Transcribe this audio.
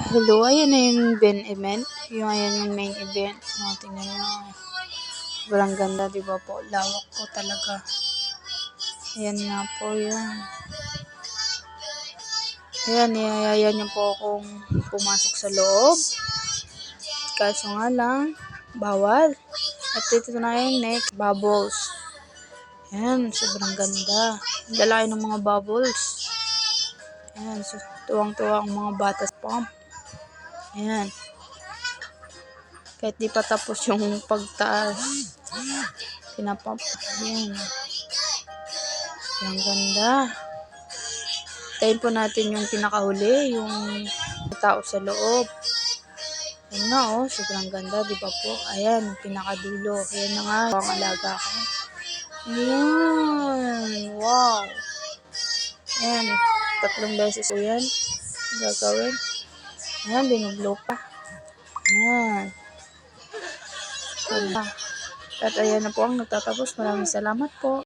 Hello, ayan na yung main event. Ayan yung main event. O, tingnan nyo. Sobrang ganda, di ba po? Lawak po talaga. Ayan nga po yun. Ayan, iyayayan niyo po akong pumasok sa loob. Kaso nga lang, bawal. At ito na yung next, bubbles. Ayan, sobrang ganda. Ang lalaki ng mga bubbles. Ayan, so, tuwang-tuwa ang mga batas pump. Ayan. Kahit di pa tapos yung pagtaas, pinapump. Ayan. Ang ganda. Tayin po natin yung pinakahuli, yung tao sa loob. Ayan nga oh, sobrang ganda, di ba po? Ayan, pinakadulo. Ayan na nga, ang alaga ko. Ayan, wow. Ayan, 3 beses po yan gagawin. Ayan, binublow pa. Ayan. At ayan na po ang nagtatapos. Maraming salamat po.